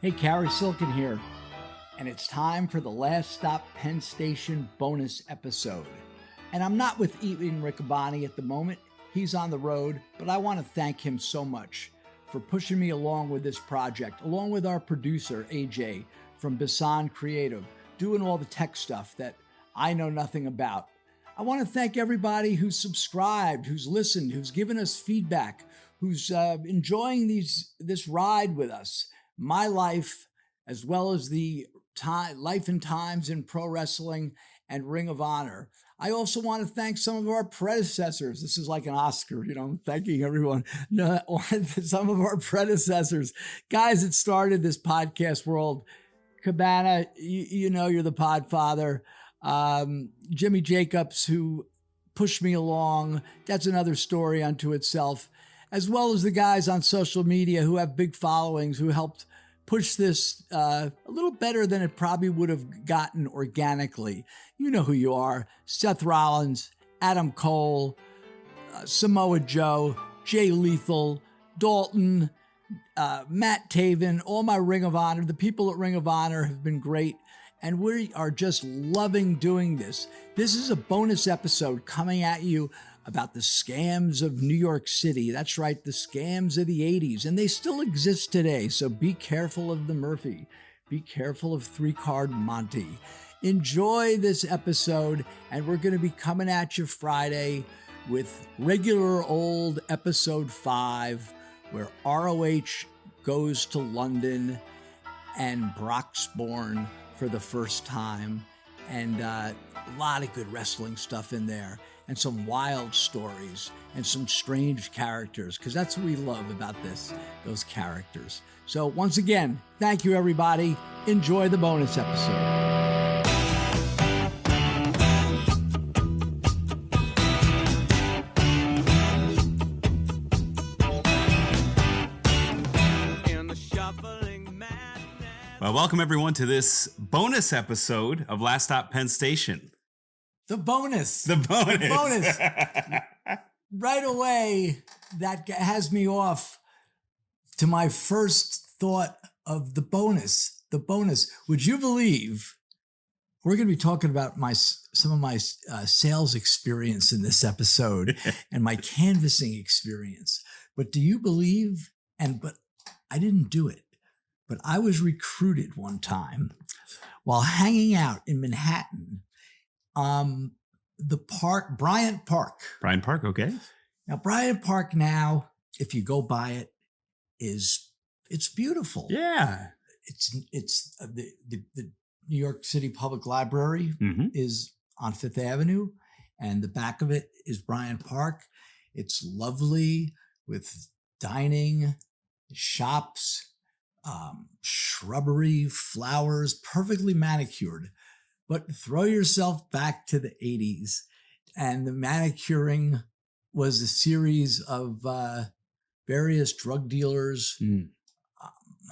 Hey, Carrie Silken here, and it's time for the Last Stop Penn Station bonus episode. And I'm not with Ian Riccaboni at the moment. He's on the road, but I want to thank him so much for pushing me along with this project, along with our producer, AJ, from Bisson Creative, doing all the tech stuff that I know nothing about. I want to thank everybody who's subscribed, who's listened, who's given us feedback, who's enjoying this ride with us. My life, as well as the life and times in pro wrestling and Ring of Honor. I also want to thank some of our predecessors. This is like an Oscar, thanking everyone. No, some of our predecessors, guys that started this podcast world. Cabana, you're the podfather. Jimmy Jacobs, who pushed me along. That's another story unto itself. As well as the guys on social media who have big followings, who helped push this a little better than it probably would have gotten organically. You know who you are. Seth Rollins, Adam Cole, Samoa Joe, Jay Lethal, Dalton, Matt Taven, all my Ring of Honor. The people at Ring of Honor have been great, and we are just loving doing this. This is a bonus episode coming at you about the scams of New York City. That's right, the scams of the 80s, and they still exist today. So be careful of the Murphy. Be careful of Card Monty. Enjoy this episode, and we're going to be coming at you Friday with regular old episode 5, where ROH goes to London and Brock's born for the first time, and a lot of good wrestling stuff in there, and some wild stories and some strange characters, because that's what we love about this, those characters. So once again, thank you, everybody. Enjoy the bonus episode. Well, welcome everyone to this bonus episode of Last Stop Penn Station. The bonus. Right away, that has me off to my first thought of the bonus. The bonus. Would you believe we're going to be talking about some of my sales experience in this episode and my canvassing experience. But do you believe, but I didn't do it, but I was recruited one time while hanging out in Manhattan. Bryant Park. Bryant Park, okay. Now, Bryant Park now, if you go by it, it's beautiful. Yeah. It's the New York City Public Library is on Fifth Avenue, and the back of it is Bryant Park. It's lovely with dining, shops, shrubbery, flowers, perfectly manicured. But throw yourself back to the 80s, and the manicuring was a series of various drug dealers,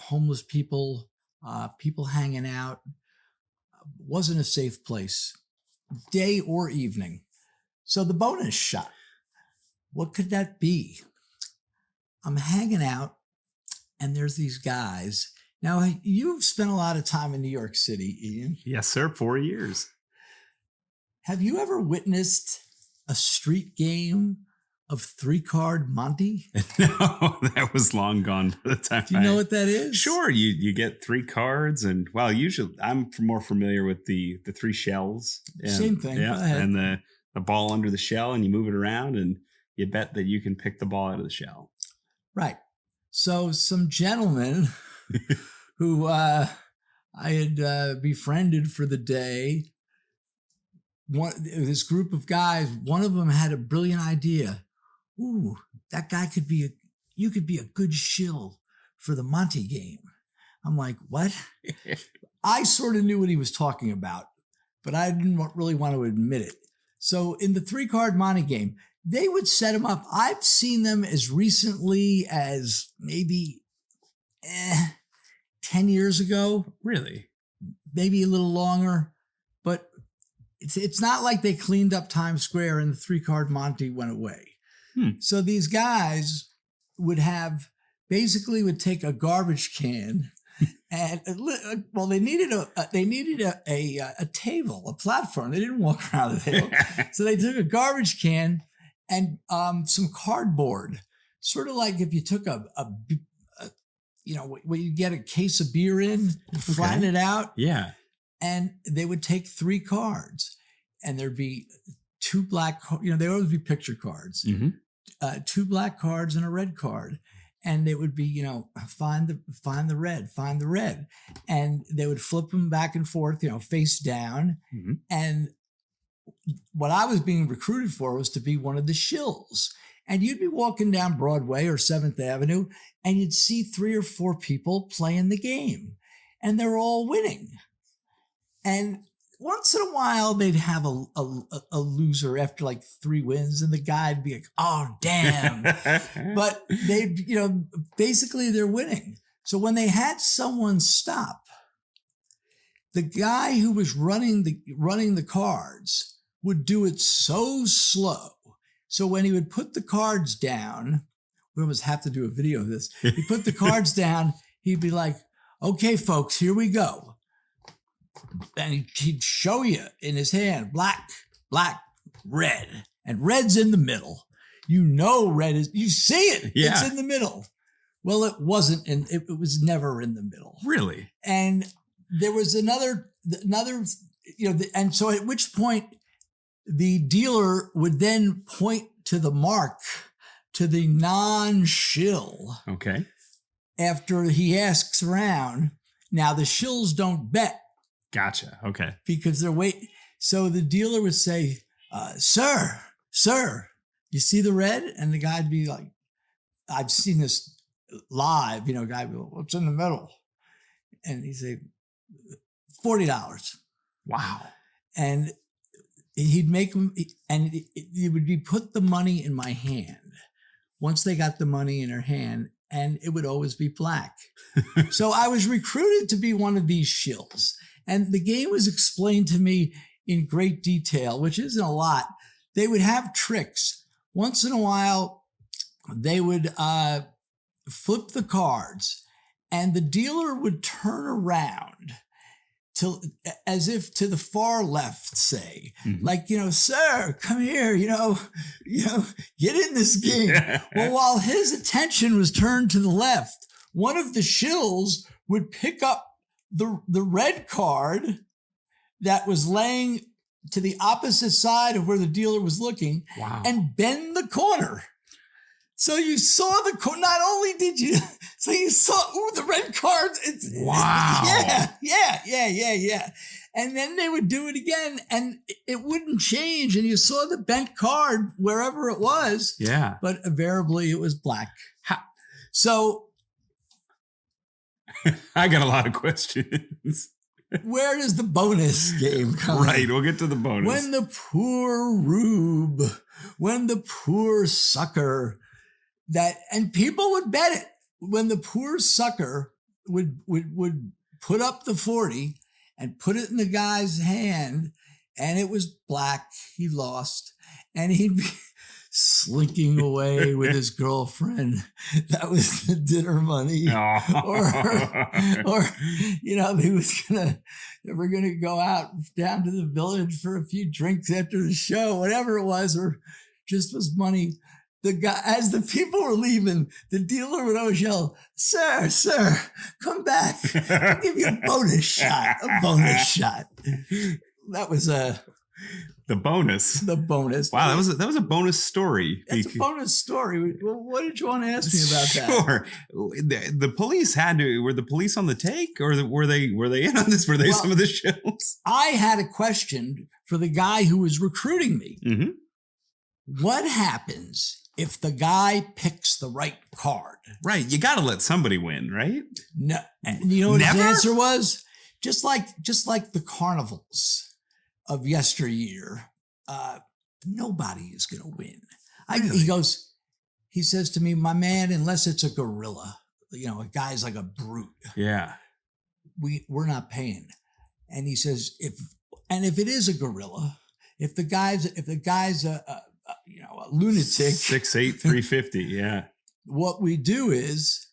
homeless people, people hanging out. Wasn't a safe place, day or evening. So the bonus shot, what could that be? I'm hanging out, and there's these guys. Now, you've spent a lot of time in New York City, Ian. Yes, sir. 4 years. Have you ever witnessed a street game of Card Monty? No, that was long gone by the time. Do you know what that is? Sure. You get 3 cards, and well, usually I'm more familiar with the 3 shells. And, same thing. Yeah, and the ball under the shell, and you move it around, and you bet that you can pick the ball out of the shell. Right. So some gentlemen who I had befriended for the day, this group of guys, one of them had a brilliant idea. Ooh, that guy you could be a good shill for the Monty game. I'm like, what? I sort of knew what he was talking about, but I didn't really want to admit it. So in the Card Monty game, they would set him up. I've seen them as recently as maybe 10 years ago. Really? Maybe a little longer. But it's not like they cleaned up Times Square and the Card Monty went away. So these guys would take a garbage can And well, they needed a table, a platform. They didn't walk around the table, so they took a garbage can and some cardboard, sort of like if you took a where you get a case of beer in and flatten it out. Yeah, and they would take 3 cards, and there'd be 2 black. They always be picture cards, 2 black cards and a red card. And it would be, find the red. And they would flip them back and forth, face down. Mm-hmm. And what I was being recruited for was to be one of the shills. And you'd be walking down Broadway or 7th Avenue, and you'd see 3 or 4 people playing the game. And they're all winning. And once in a while, they'd have a loser after like 3 wins, and the guy'd be like, "Oh, damn!" But they, basically they're winning. So when they had someone stop, the guy who was running the cards would do it so slow. So when he would put the cards down, we almost have to do a video of this. He put the cards down. He'd be like, "Okay, folks, here we go." And he'd show you in his hand, black, red, and red's in the middle. Red is, you see it. Yeah. It's in the middle. Well, it wasn't, it was never in the middle. Really? And there was another, and so at which point the dealer would then point to the mark, to the non-shill. Okay. After he asks around. Now the shills don't bet. Gotcha. Okay. Because they're waiting. So the dealer would say, sir, you see the red? And the guy'd be like, I've seen this live, guy would go, "What's in the middle?" And he'd say, $40. Wow. And he'd make them, and it would be put the money in my hand. Once they got the money in her hand, and it would always be black. So I was recruited to be one of these shills. And the game was explained to me in great detail, which isn't a lot. They would have tricks. Once in a while, they would flip the cards, and the dealer would turn around as if to the far left, say, like, "Sir, come here, get in this game." Well, while his attention was turned to the left, one of the shills would pick up the red card that was laying to the opposite side of where the dealer was looking. Wow. And bend the corner. So you saw not only did you, so you saw, the red card. Wow. Yeah. And then they would do it again, and it wouldn't change. And you saw the bent card wherever it was. Yeah. But invariably it was black. So I got a lot of questions. Where does the bonus game come? Right, we'll get to the bonus. When the poor rube, when the poor sucker, and people would bet it. When the poor sucker would put up the 40 and put it in the guy's hand, and it was black, he lost, and he'd be slinking away with his girlfriend. That was the dinner money. Or they were gonna go out down to the village for a few drinks after the show, whatever it was, or just was money. The guy, as the people were leaving, the dealer would always yell, sir, come back. I'll give you a bonus shot. That was the bonus. Wow, that was a bonus story. That's a bonus story. Well, what did you want to ask me about that? Sure. The police were the police on the take, or were they in on this? Were they some of the shows? I had a question for the guy who was recruiting me. Mm-hmm. What happens if the guy picks the right card? Right. You got to let somebody win, right? No. And you know what his answer was? Just like the carnivals of yesteryear, nobody is going to win. Really? He says to me, my man, unless it's a gorilla, a guy's like a brute. Yeah. We're not paying. And he says, if it is a gorilla, if the guy's a lunatic, 6'8", 350. Yeah. What we do is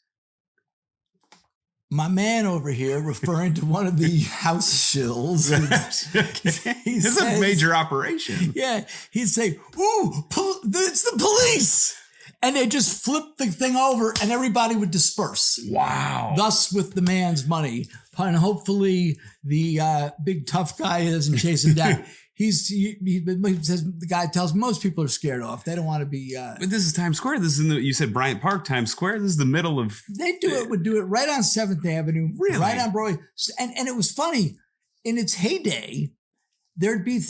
My man over here, referring to one of the house shills, This is a major operation. Yeah, he'd say, "Ooh, it's the police," and they just flip the thing over, and everybody would disperse. Wow! Thus, with the man's money, and hopefully the big tough guy doesn't chase him down. He says, the guy tells most people are scared off. They don't want to be. But this is Times Square. This is you said Bryant Park, Times Square. This is the middle of. Would do it right on 7th Avenue, really? Right on Broadway. And it was funny. In its heyday, there'd be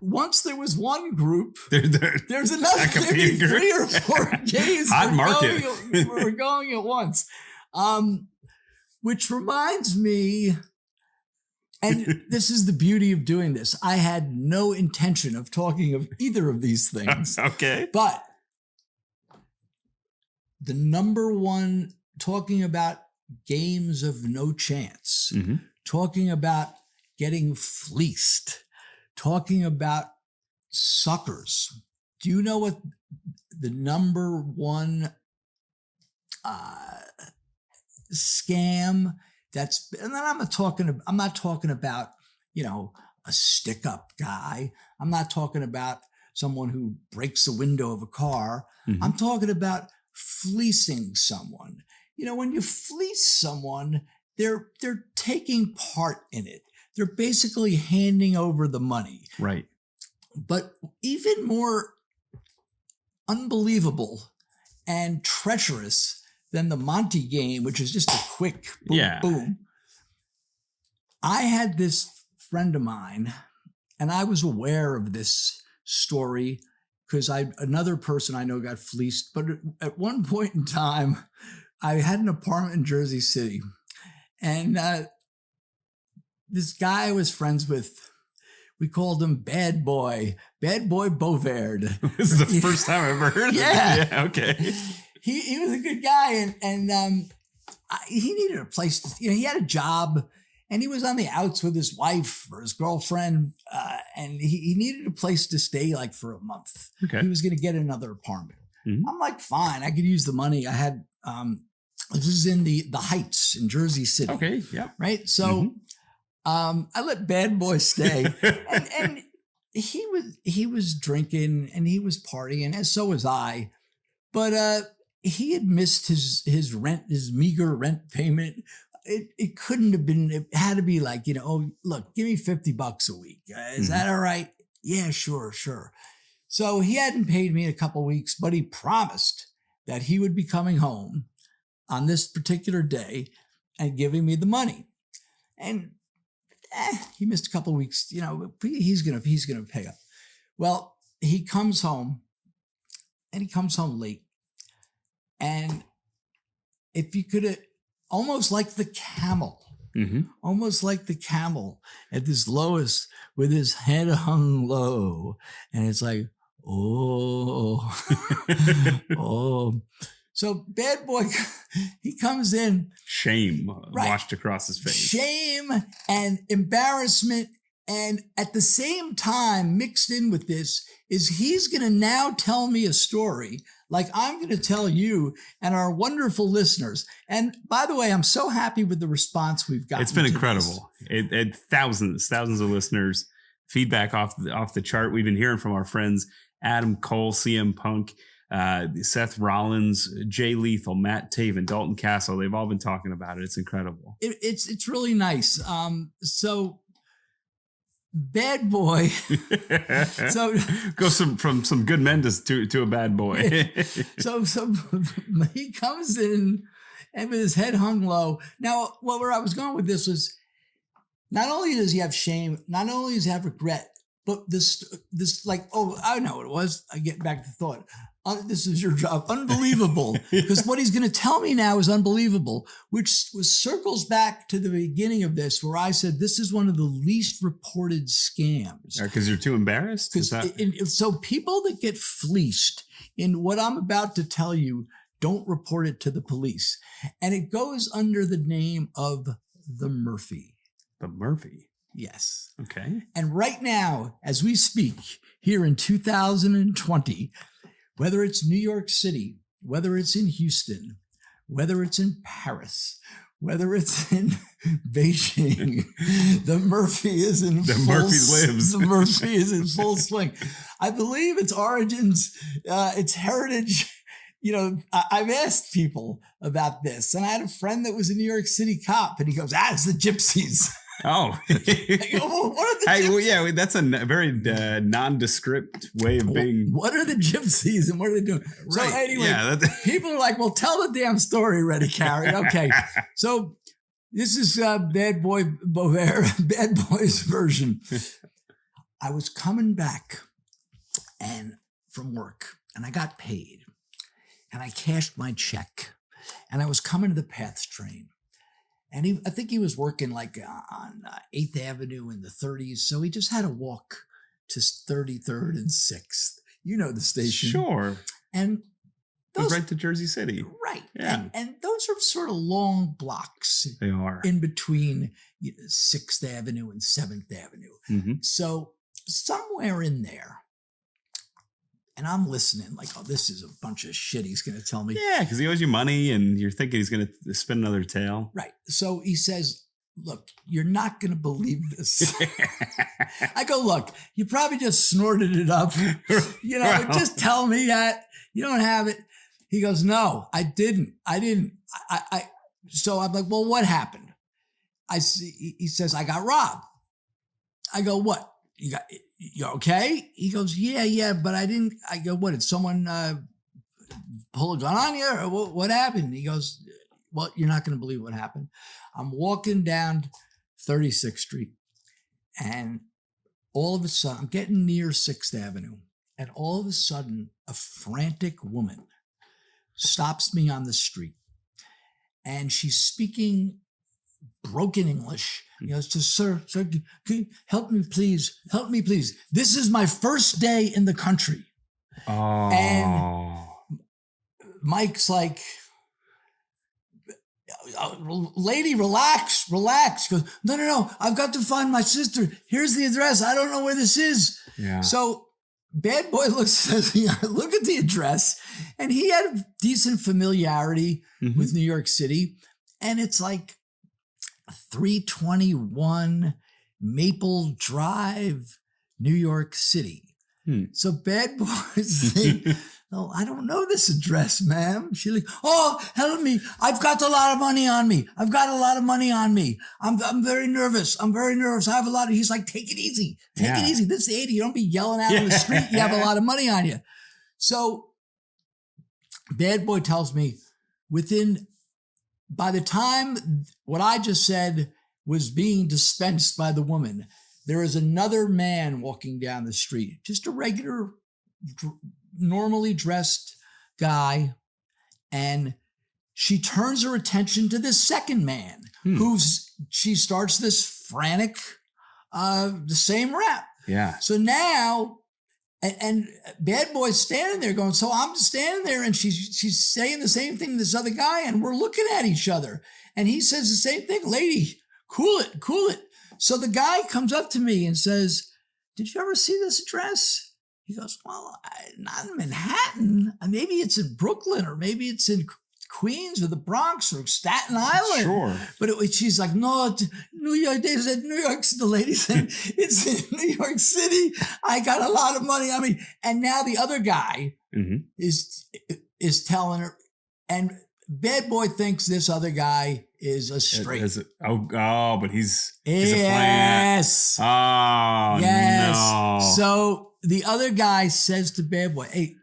once there was one group, there's another. There'd be 3 or 4 gays. Hot market. We're going at once. Which reminds me. And this is the beauty of doing this. I had no intention of talking of either of these things. Okay. But the number one, talking about games of no chance, talking about getting fleeced, talking about suckers. Do you know what the number one scam? And then I'm not talking about, a stick-up guy. I'm not talking about someone who breaks the window of a car. I'm talking about fleecing someone. When you fleece someone, they're taking part in it. They're basically handing over the money. Right. But even more unbelievable and treacherous than the Monty game, which is just a quick boom, boom. I had this friend of mine, and I was aware of this story because another person I know got fleeced. But at one point in time, I had an apartment in Jersey City, and this guy I was friends with, we called him Bad Boy Bovaird. This is the first time I've ever heard of yeah. it. Yeah, okay. He was a good guy, and he needed a place to, he had a job, and he was on the outs with his wife or his girlfriend, and he needed a place to stay like for a month. Okay. He was going to get another apartment. I'm like, fine, I could use the money. I had, this is in the Heights in Jersey City. Okay, yeah. Right? So I let Bad Boy stay, and he was drinking and he was partying, and so was I. But he had missed his rent, his meager rent payment. It couldn't have been, it had to be like, oh, look, give me $50 a week. Is that all right? Yeah, sure. So he hadn't paid me in a couple of weeks, but he promised that he would be coming home on this particular day and giving me the money. And he missed a couple of weeks, he's going to pay up. Well, he comes home, and he comes home late. And if you could, almost like the camel at this lowest with his head hung low. And it's like, oh. So Bad Boy, he comes in. Shame washed across his face. Shame and embarrassment. And at the same time, mixed in with this, is he's going to now tell me a story like I'm going to tell you and our wonderful listeners. And by the way, I'm so happy with the response we've gotten. It's been incredible. It thousands of listeners, feedback off the chart. We've been hearing from our friends Adam Cole, CM Punk, Seth Rollins, Jay Lethal, Matt Taven, Dalton Castle. They've all been talking about it. It's incredible. It's really nice. So Bad Boy. So goes from some good men to a bad boy. so he comes in and with his head hung low. Now, where I was going with this was, not only does he have shame, not only does he have regret, but this like, oh, I know what it was. I get back to thought. This is your job. Unbelievable. Because what he's going to tell me now is unbelievable, which circles back to the beginning of this, where I said this is one of the least reported scams. Because you're too embarrassed? So people that get fleeced in what I'm about to tell you don't report it to the police. And it goes under the name of the Murphy. The Murphy? Yes. Okay. And right now, as we speak, here in 2020, whether it's New York City, whether it's in Houston, whether it's in Paris, whether it's in Beijing, the Murphy is in The full Murphy lives. The Murphy is in full swing. I believe its origins, its heritage. I've asked people about this, and I had a friend that was a New York City cop, and he goes, "It's the gypsies." Oh, I go, well, what are the gypsies? well, yeah, that's a very nondescript way of being. What are the gypsies, and what are they doing? Right. So anyway, Yeah, people are like, "Well, tell the damn story already, Carrie." Okay, so this is Bad Boy's version. I was coming back from work, and I got paid. And I cashed my check, and I was coming to the Paths train, and I think he was working like on 8th Avenue in the 30s, so he just had to walk to 33rd and 6th. You know the station, sure. And those right to Jersey City, right? Yeah, and those are sort of long blocks. They are in between 6th Avenue and 7th Avenue. Mm-hmm. So somewhere in there. And I'm listening like, oh, this is a bunch of shit he's going to tell me. Yeah, because he owes you money and you're thinking he's going to spin another tale. Right. So he says, look, you're not going to believe this. I go, look, you probably just snorted it up. Just tell me that you don't have it. He goes, no, I didn't. So I'm like, well, what happened? He says, I got robbed. I go, what? You okay? He goes, yeah, but I didn't. I go, what, did someone pull a gun on you? Or what happened? He goes, well, you're not going to believe what happened. I'm walking down 36th Street, and all of a sudden, I'm getting near 6th Avenue, and all of a sudden, a frantic woman stops me on the street, and she's speaking broken English. He goes, sir, can you help me, please? Help me, please. This is my first day in the country. Oh. And Mike's like, lady, relax. He goes, no, I've got to find my sister. Here's the address. I don't know where this is. Yeah. So Bad Boy says, look at the address. And he had a decent familiarity with New York City. And it's like 321 Maple Drive, New York City. So Bad Boy's saying, no, I don't know this address, ma'am. She's like, oh, help me. I've got a lot of money on me. I'm very nervous. I have a lot of, he's like, take it easy. Take it easy. This is the 80s. You don't be yelling out on the street. You have a lot of money on you. So Bad Boy tells me by the time what I just said was being dispensed by the woman, there is another man walking down the street, just a regular, normally dressed guy. And she turns her attention to this second man she starts this frantic, the same rap. Yeah. So now, and Bad Boy's standing there going, so I'm standing there and she's saying the same thing to this other guy and we're looking at each other. And he says the same thing, lady, cool it. So the guy comes up to me and says, did you ever see this address? He goes, well, not in Manhattan. Maybe it's in Brooklyn or maybe it's in Queens or the Bronx or Staten Island. Sure. But she's like, no, New York. They said New York. The lady said, it's in New York City. I got a lot of money on me. And now the other guy is telling her, and Bad Boy thinks this other guy is a straight. But he's a plant. Yes. Oh, yes. No. So the other guy says to Bad Boy, hey,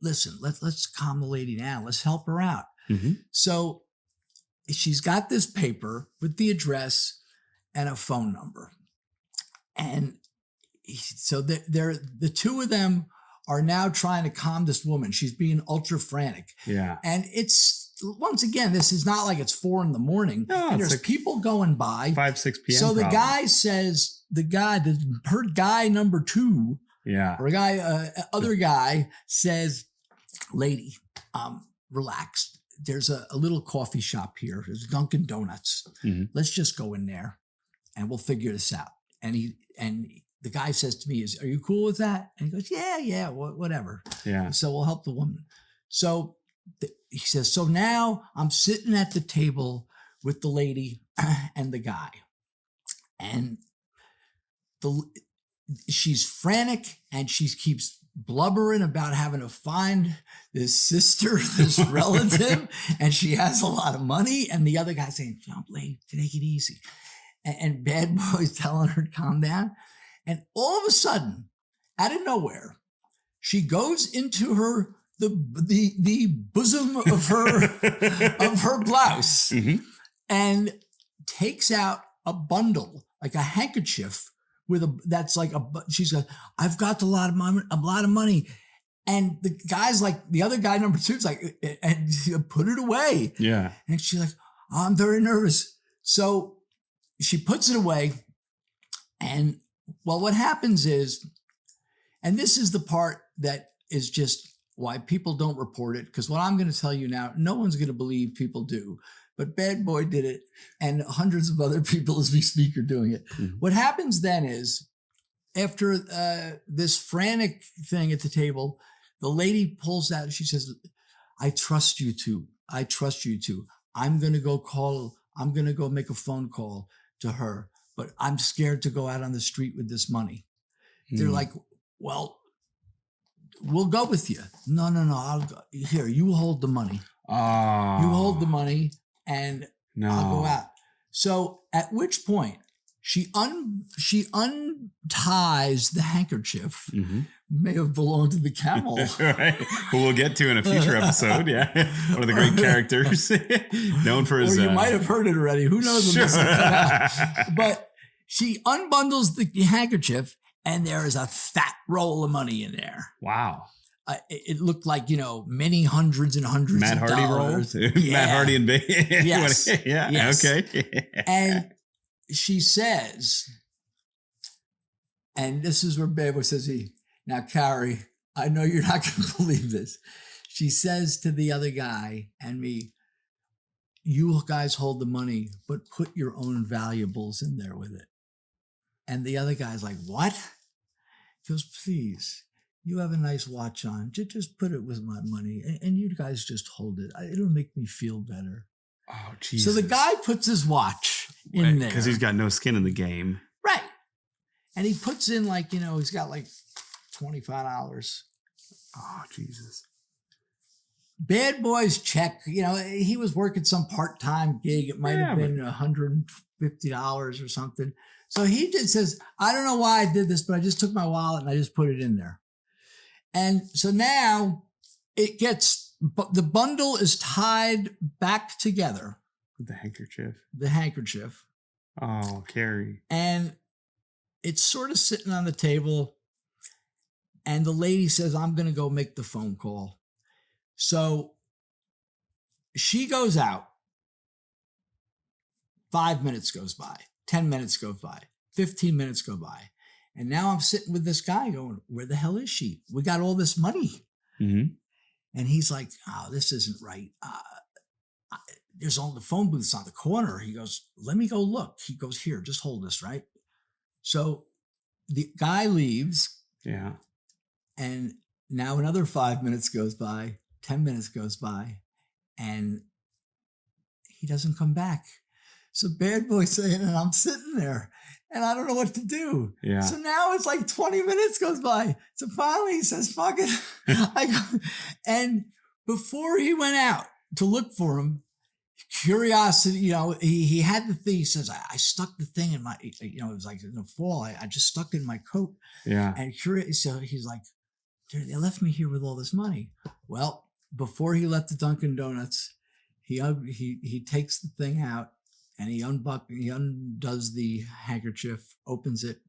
listen, let's calm the lady down. Let's help her out. So she's got this paper with the address and a phone number. And so the two of them are now trying to calm this woman. She's being ultra frantic. Yeah. And it's, once again, this is not like it's 4 a.m. No, and there's like people going by. 5, 6 p.m. So the guy says, her guy number 2, or other guy says, lady, relax. There's a little coffee shop here. There's Dunkin' Donuts. Let's just go in there and we'll figure this out. And the guy says to me, are you cool with that? And he goes, yeah, whatever. Yeah. So we'll help the woman. So he says, so now I'm sitting at the table with the lady and the guy. And she's frantic and she keeps blubbering about having to find this sister, this relative, and she has a lot of money. And the other guy's saying, "Jump, lady, take it easy." And Bad Boy's telling her to calm down. And all of a sudden, out of nowhere, she goes into the bosom of her blouse and takes out a bundle, like a handkerchief she's got, "I've got a lot of money. And the guy's like, the other guy, number 2, is like, and put it away. Yeah. And she's like, "Oh, I'm very nervous." So she puts it away. And well, what happens is, and this is the part that is just why people don't report it, because what I'm going to tell you now, no one's going to believe people do. But Bad Boy did it, and hundreds of other people as we speak are doing it. Mm-hmm. What happens then is, after this frantic thing at the table, the lady pulls out and she says, "I trust you two. I trust you two. I'm going to go make a phone call to her, but I'm scared to go out on the street with this money." They're like, "Well, we'll go with you." No. I'll go. Here, you hold the money. You hold the money. And I'll go out. So at which point she unties the handkerchief. May have belonged to the camel. Right. Who we'll get to in a future episode. Yeah. One of the great characters. Known for his... Or you might have heard it already. Who knows when this will come out. But she unbundles the handkerchief and there is a fat roll of money in there. Wow. It looked like, many hundreds and hundreds Matt of Hardy dollars. Rolls. Yeah. Matt Hardy and Big. Yes. Yeah. Yes. Okay. And she says, and this is where Bad Boy says, "Now, Carrie, I know you're not going to believe this." She says to the other guy and me, "You guys hold the money, but put your own valuables in there with it." And the other guy's like, "What?" He goes, "Please. You have a nice watch on. Just put it with my money, and you guys just hold it. It'll make me feel better." Oh, Jesus. So the guy puts his watch in there. Because he's got no skin in the game. Right. And he puts in he's got like $25. Oh, Jesus. Bad Boy's check, he was working some part-time gig. It might have been $150 or something. So he just says, "I don't know why I did this, but I just took my wallet and I just put it in there." And so now the bundle is tied back together. The handkerchief. Oh, Carrie. And it's sort of sitting on the table. And the lady says, "I'm going to go make the phone call." So she goes out. 5 minutes goes by. 10 minutes go by. 15 minutes go by. And now I'm sitting with this guy going, "Where the hell is she? We got all this money." And he's like, "Oh, this isn't right. There's only the phone booths on the corner." He goes, "Let me go look." He goes, "Here, just hold this," right? So the guy leaves. Yeah. And now another 5 minutes goes by, 10 minutes goes by, and he doesn't come back. So Bad Boy saying, and I'm sitting there and I don't know what to do. Yeah. So now it's like 20 minutes goes by. So finally he says, "Fuck it." And before he went out to look for him, curiosity, he had the thing. He says, I stuck the thing in my, it was like in the fall. I just stuck it in my coat. Yeah. And so he's like, "They left me here with all this money." Well, before he left the Dunkin' Donuts, he takes the thing out. And he undoes the handkerchief, opens it,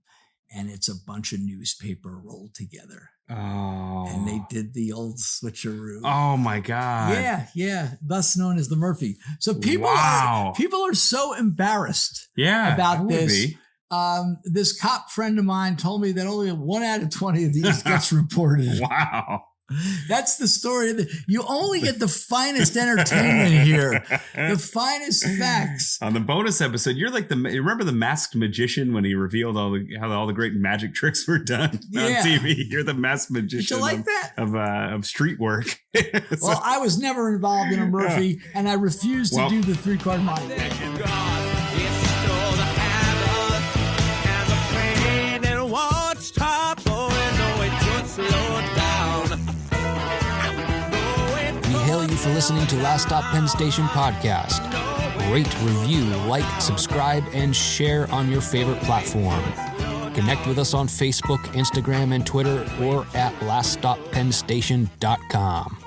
and it's a bunch of newspaper rolled together. Oh. And they did the old switcheroo. Oh, my God. Yeah. Thus known as the Murphy. So people are so embarrassed about this. This cop friend of mine told me that only 1 out of 20 of these gets reported. Wow. That's the story. You only get the finest entertainment here, the finest facts. On the bonus episode, you're like you remember the Masked Magician when he revealed how all the great magic tricks were done on TV? You're the masked magician. Did you like that? Of street work. Well, I was never involved in a Murphy, and I refused to do the 3 Card Monty. You for listening to Last Stop Penn Station podcast. Rate, review, like, subscribe, and share on your favorite platform. Connect with us on Facebook, Instagram, and Twitter, or at laststoppennstation.com.